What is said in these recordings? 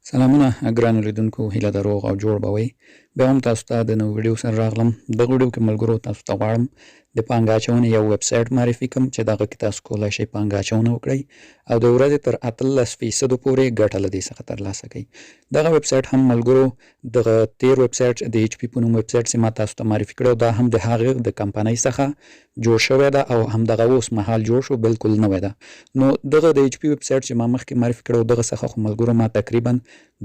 سلامونه ګرانو لیدونکو، هیله ده روغ او جوړ به وئ. بیا هم تاسو ته د نوي ویډیو سره راغلم. دغه ویډیو کې ملګرو تاسو ته غواړم د پانګه اچونې یو ویب سایټ معرفي کړم چې دغه کې تاسو کولی شئ پانګه اچونه وکړئ او د ورځې تر 18% پورې ګټه له دې څخه ترلاسه کړئ. دغه ویب سایټ هم ملګرو دغه تیر ویب سایټ د ایچ پی په نوم ویب سایټ چې ما تاسو ته معرفي کړی دا هم د هغې د کمپنۍ څخه جوړ شوی ده او همدغه اوس مهال جوړ شو، بالکل نوی ده. نو دغه د ایچ پی ویب سایټ چې ما مخکې معرفي کړی دغه څخه خو ملګرو ما تقریبا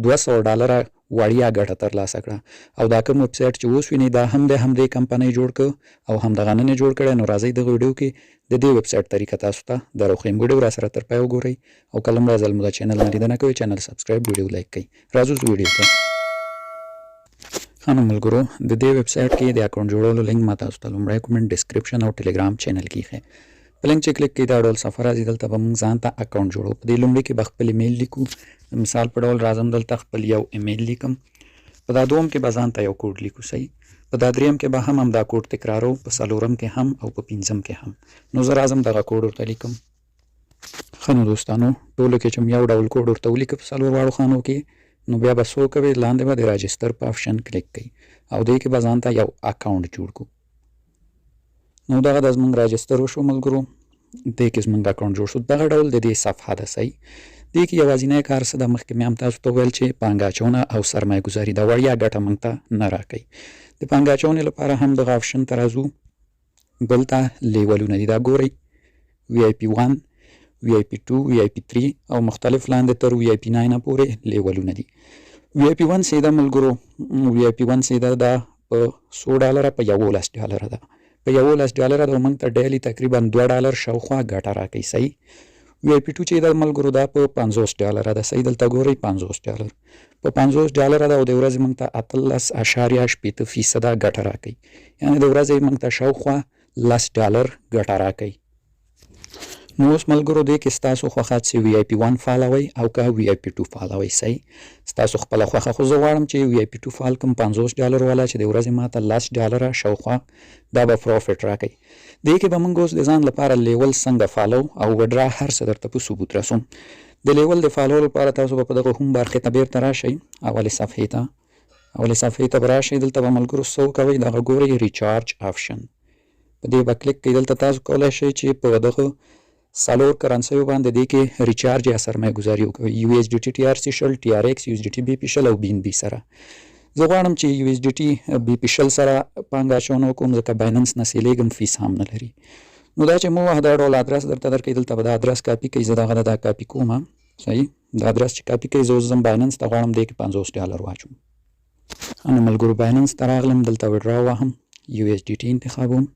$200 وړیا ګټه ترلاسه کړه او دا کوم ویب سایټ چې اوس وینئ دا هم د همدې کمپنۍ جوړ کړ او همدغه نن یې جوړ کړی. نو راځئ دغه ویډیو کې د دې ویب سایټ طریقه تاسو ته دروښیم. ویډیو راسره تر پایه وګورئ او کله هم راځل مو د چینل نه لیدنه کوئ چینل سبسکرایب ویډیو لایک کړئ. راځو ویډیو ته. ښه نو ملګرو د دې ویب سایټ کې د اکاونټ جوړولو لینک ما تاسو ته لومړی کومنټ ډسکرپشن او ټلګرام چینل کې ایښی. په لینک چې کلیک کړئ دا ډول صفحه راځي. دلته به موږ ځان ته اکاونټ جوړو. په دې لومړي کې به خپل ایمیل لیکو. مثال په ډول راځم دلته خپل یو ایمیل لیکم. په دا دوم کې به ځان ته یو کوډ لیکو. صحیح. په دا دریم کې به هم دا کوډ تکرارو، په څلورم کې هم او په پنځم کې هم. نو زه راځم دغه کوډ ورته لیکم. ښه نو دوستانو ټولو کې چې یو ډول کوډ ورته ولیکه په څلور واړو خانو کې، نو بیا به څه کوئ لاندې به د راجستر په آپشن کلیک کړئ او دې کې به ځان ته یو اکاونټ جوړ کړو. نو دغه د زموږ راجستر وشو ملګرو، دې کې زموږ اکاونټ جوړ شو. دغه ډول د دې صفحه ده. صحیح. دې کې یوازینی کار څه ده، مخکې مې هم تاسو ته وویل چې پانګه اچونه او سرمایه ګذاري د وړیا ګټه موږ ته نه راکوي. د پانګه اچونې لپاره هم دغه آپشن ته راځو. دلته لیولونه دي، دا ګورئ VIP 1 VIP 2 VIP 3 او مختلف لاندې تر VIP 9 پورې لیولونه دي. VIP 1 سیده ملګرو VIP 1 سیده دا په $100 په $11 ده. په $11 د موږ ته ډیلی تقریبا $2 شاوخوا ګټه راکوي. صحیح. VIP 2 چې دا ملګرو دا په $50 ده. صحیح. دلته ګورئ $50 په $50 ده او د ورځې موږ ته 18.8% ګټه راکوي. یعنې د ورځې موږ ته شاوخوا $10 ګټه راکوي. نو اوس ملګرو دې کې ستاسو خوښه چې VIP 1 فالوئ او که VIP 2 فالوئ. صحیح. ستاسو خپله خوښه، خو زه غواړم چې VIP 2 فال کوم $50 والا چې د ورځې ماته $10 شاوخوا دا به پروفیټ راکوي. دې کې به موږ اوس د ځان لپاره لیول څنګه فالو او ویډرا هر څه درته په ثبوت رسوم. د لیول د فالو لپاره تاسو به په دغه هم برخې ته بیرته راشئ. اولې صفحې ته به راشئ. دلته به ملګرو څه وکوئ، دغه ګورئ ریچارج آپشن، په دې به کلیک کړئ. دلته تاسو کولی شئ چې په دغه څلور کرنسیو باندې دې کې ریچارج یا سرمایه ګذاري وکوئ. USDT TRC شل، TRX USDT BP شل او BNB سره. زه غواړم چې USDT BP شل سره پانګه اچونه وکړم ځکه بایننس نه سیلیږم، فیس هم نه لري. نو دا چې مو دا ډول ادرس درته درکوي، دلته به دا ادرس کاپي کوئ. زه دغه دا کاپي کوم. صحیح. دا ادرس چې کاپي کوئ زه اوس ځم بایننس ته غواړم دې کې $50 واچوم. نو ملګرو بایننس ته راغلم، دلته ویډرا وهم، USDT انتخابوم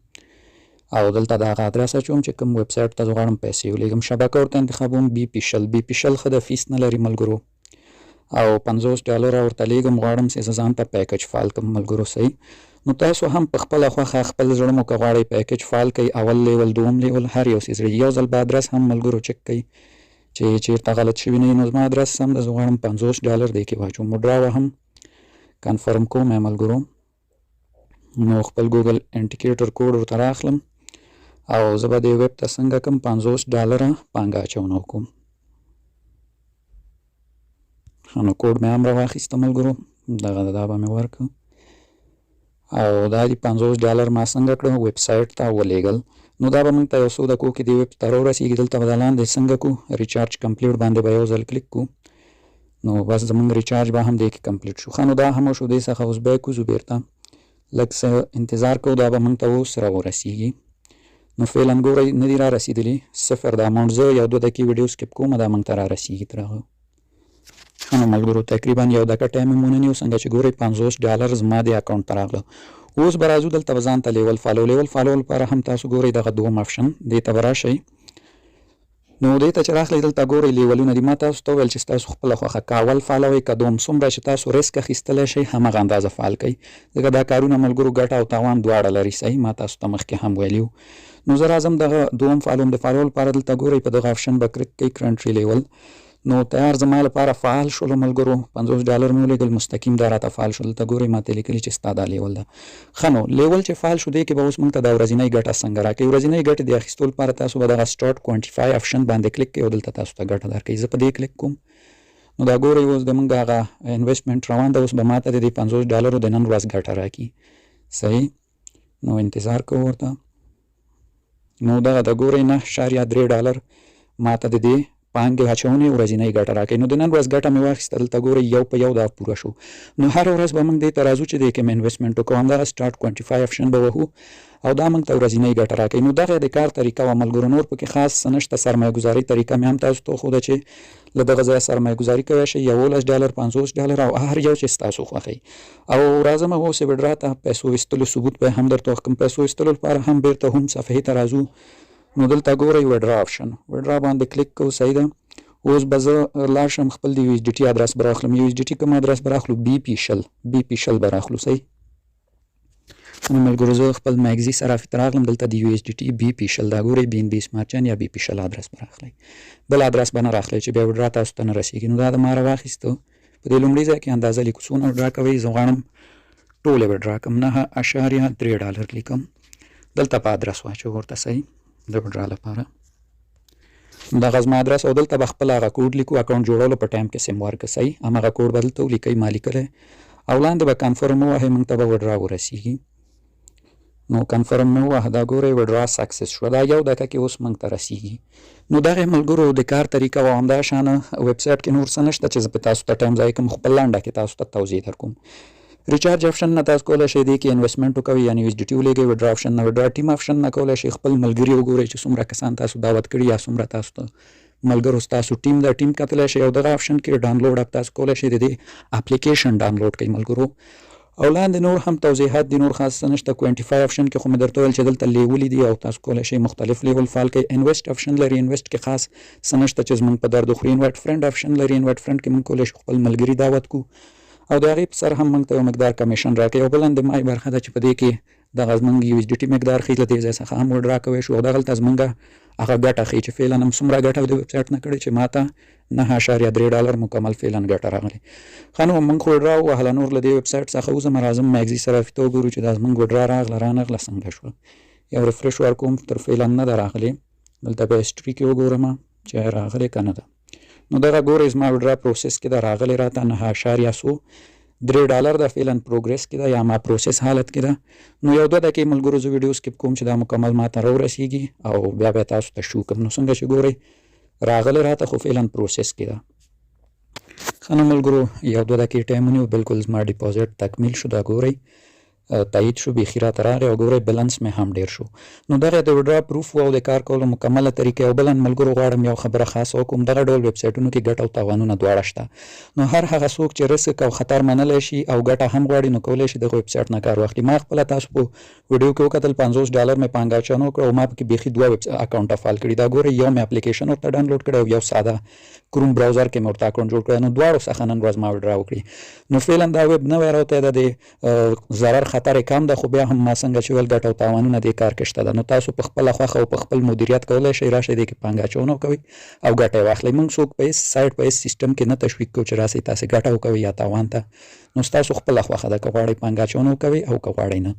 او دلته د هغه ادرس اچوم چې کوم ویب سایټ ته زه غواړم پیسې ولیږم. شبکه ورته انتخابوم BP شل. BP شل ښه ده، فیس نه لري ملګرو او $50 ورته لیږم. غواړم چې زه ځان ته پیکج فال کړم ملګرو. صحیح. نو تاسو هم په خپله خوښه خپل زړه مو که غواړئ پیکج فال کړئ، اول لیول دوم لیول هر یو څیز لري. یو ځل به ادرس هم ملګرو چک کړئ چې چېرته غلط شوي نه وي. نو زما ادرس سم ده، زه غواړم $50 دې کې واچوم. ویډرا وهم، کنفرم کوم ملګرو. نو خپل ګوګل انډیکیټر کوډ ورته راخلم او زه به دې ویب ته څنګه کوم $50 پانګه اچونه وکړم. ښه نو کوډ مې هم راواخیسته ملګرو، دغه دا به مې ورکړه او دا دي $50 ما څنګه کړه ویب سایټ ته ولیږل. نو دا به موږ ته یو څو دقیقو کې دې ویب ته راورسېږي. دلته به دا لاندې څنګه کړو ریچارج کمپلیټ باندې به یو ځل کلیک کړو. نو بس زموږ ریچارج به هم دې کې کمپلیټ شو. ښه نو دا هم وشو. دې څخه اوس بیک وځو بیرته، لږ څه انتظار کوو، دا به موږ ته اوس راورسېږي. نو فعلا ګورئ نه دي را رسېدلي، 0 د اماونټ. زه 1-2 دقیقې ویډیو سکپ کوم، دا موږ ته را رسېږي تر هغه. ښه نو ملګرو تقریبا 1 دقیقه ټایم مې ونه نیو. څنګه چې ګورئ $50 زما د اکاونټ ته راغله. اوس به راځو دلته به ځان ته لیول فالو لپاره هم تاسو ګورئ دغه دوم آپشن، دې ته به راشئ. نو دې ته چې راغلئ دلته ګورئ لیولونه دي. ما تاسو ته وویل چې ستاسو خپله خوښه که اول فالوئ که دوم، څومره چې تاسو ریسک اخیستلی شئ همغه اندازه فال کوئ، ځکه دا کارونه ملګرو ګټه او تاوان دواړه لري. صحیح. ما تاسو ته مخکې هم ویلي وو. نو زه راځم دغه دوم فالوم. د فالو لپاره دلته ګورئ په دغه آپشن به کلیک کوئ، کرنټري لیول. نو تیار زما لپاره فعال شولو ملګرو. $50 مې ولیږل، مستقیم دا راته فعال شول. دلته ګورئ ماته لیکلي چې ستا دا لیول ده. ښه نو لیول چې فعال شو دې کې به اوس موږ ته دا ورځنۍ ګټه څنګه راکوي. ورځنۍ ګټې د اخیستو لپاره تاسو به دغه سټارټ کوانټیفای آپشن باندې کلیک کوئ او دلته تاسو ته ګټه درکوي. زه په دې کلیک کوم. نو دا ګورئ اوس زموږ هغه انویسټمنټ روان ده. اوس به ماته د دې $50 د نن ورځ ګټه راکړي. صحیح، نو انتظار کوو ورته. نو دغه د ګورئ $9.3 ماته د دې پانګې اچونې ورځنۍ ګټه راکوي. نو د نن ورځ ګټه مې واخیسته، دلته ګورئ یو په یو دا پوره شو. نو هره ورځ به موږ دې ته راځو چې دې کې مې انویسټمنټ وکړو، همدغه سټارټ کوانټیفای آپشن به وهو او دا موږ ته ورځنۍ ګټه راکوي. نو دغه د کار طریقه وه ملګرو، نور پکې خاص څه نشته. سرمایه ګذارۍ طریقه مې هم تاسو ته وښوده چې له دغه ځایه سرمایه ګذاري کولی شئ، $11 $50 او هر یو چې ستاسو خوښوي. او راځم اوس ویډرا ته پیسو ایستلو ثبوت به هم درته وښکم. پیسو ایستلو لپاره هم بیرته هم صفحې ته راځو. نو دلته ګورئ ویډرا آپشن، ویډرا باندې کلیک کوو. صحیح ده. اوس به زه لاړ شم خپل د USDT ادرس به راخلم. USDT کوم ادرس به راخلو؟ BP10 به راخلو. صحیح. نو ملګرو زه خپل ماګزي صرافي ته راغلم، دلته د USDT BP10 دا ګورئ BNB سمارټ چین یا BP10 ادرس به راخلی، بل ادرس به نه راخلی چې بیا ویډرا تاسو ته نه رسیږي. نو دا د ما راواخیستو. په دې لومړي ځای کې اندازه لیکو څونه ویډرا کوئ. زه غواړم ټولې ویډرا کړم، $9.3 لیکم، دلته په ادرس واچوم ورته. صحیح، د ویډرا لپاره دغه زما ادرس او دلته به خپل هغه کوډ لیکو. اکاونټ جوړولو په ټایم کې سیم ورکړه. صحیح، همغه کوډ به دلته ولیکئ ما لیکلی او لاندې به کنفرم ووهئ، موږ ته به ویډرا ورسیږي. نو کنفرم مې ووهه، دا ګورئ ویډرا سکسس شوه. دا یو دقیقه کې اوس موږ ته رسیږي. نو دغه ملګرو د کار طریقه وه. همدا شانه ویب سایټ کې نور څه نشته چې زه په تاسو ته ټایم ضایع کړم، خپل لنډه کې تاسو ته توضیح درکوم. ریچارج آپشن نه تاسو کولی شئ دې کې انویسټمنټ وکوئ، یعنې USDT ولېږئ. ویډرا آپشن نه، ویډرا ټیم آپشن نه کولی شئ خپل ملګري وګورئ چې څومره کسان تاسو دعوت کړي یا څومره تاسو ته ملګرو ستاسو ټیم دا ټیم کتلی شئ. او دغه آپشن کې ډاونلوډ اپ تاسو کولی شئ د دې اپلیکیشن ډاونلوډ کړئ ملګرو. او لاندې نور هم توضیحات دي، نور خاص څه نشته. کوانټیفای آپشن کې خو مې درته ویل چې دلته لیولې دي او تاسو کولی شئ مختلف لیول فعال کړئ. انویسټ آپشن لري، انویسټ کې خاص څه نشته چې زموږ په درد وخوري. انوایټ فرینډ آپشن لري، انوایټ فرینډ کې موږ کولی شو خپل ملګري دعوت کړو او د هغې په سر هم موږ ته یو مقدار کمیشن راکوي. او بل اندمای برخه ده چې په دې کې دغه زموږ USDT مقدار ښیي، له دې ځای څخه هم ویډرا کوی شو او دغلته زموږ هغه ګټه ښیي چې فعلا هم څومره ګټه د ویب سایټ نه کړې چې ماته $9.3 مکمل فعلا ګټه راغلی. ښه نو موږ خو ویډرا ووهله، نور له دې ویب سایټ څخه وځم راځم ماګزي صرافي ته وګورو چې دا زموږ ویډرا راغله رانغله څنګه شوه. یو ریفرش ورکوم، تر فعلا نه ده راغلې. دلته به هسټري کې وګورم چې راغلې که نه ده. نو دغه ګورئ زما ویډرا پروسس کې ده، راغلې راته $9.3 ده، فعلا پروګرس کې ده یا ما پروسس حالت کې ده. نو یو 2 دقیقې ملګرو زه ویډیو سکیپ کوم چې دا مکمل ماته راورسیږي او بیا به تاسو ته شو کوم. نو څنګه چې ګورئ راغلې راته خو فعلا پروسس کې ده. ښه نو ملګرو یو 2 دقیقې ټایم ونیو، بالکل زما ډیپازیټ تکمیل شو. دا ګورئ تایید شو، بیخي راته راغی او ګورئ بیلنس مې هم ډېر شو. نو دغه د ویډرا پروف او د کار کولو مکمله طریقه. او بل ملګرو غواړم یو خبره خاصه وکړم، دغه ډول ویب سایټونو کې ګټه او تاوانونه دواړه شته. نو هر هغه څوک چې رسک او خطر منلی شي او ګټه هم غواړي نو کولی شي دغه ویب سایټ نه کار واخلي. ما خپله تاسو په ویډیو کې وکتل $50 مې پانګه اچونه وکړه او ما پکې بیخي 2 ویب اکاونټه فعال کړي. دا ګورئ یو مې اپلیکیشن ورته ډاونلوډ کړی او یو ساده کروم براوزر کې مې ورته اکاونټ جوړ کړی. نو دواړو څخه نن ورځ ما ویډرا وکړي. نو فعلا دا ویب نوی راوتی ده، د ضرر خطر یې کم ده، خو بیا هم ما څنګه چې ویل ګټه او تاوانونه دې کار کې شته ده. نو تاسو په خپله خوښه او په خپل مدیریت کولی شئ راشئ دې کې پانګه اچونه وکوئ او ګټه یې واخلئ. موږ څوک په هېڅ سایټ په هېڅ سیسټم کې نه تشویق کوو چې راسئ تاسې ګټه وکوئ یا تاوان ته. نو ستاسو خپله خوښه ده، که غواړئ پانګه اچونه وکوئ او که غواړئ نه.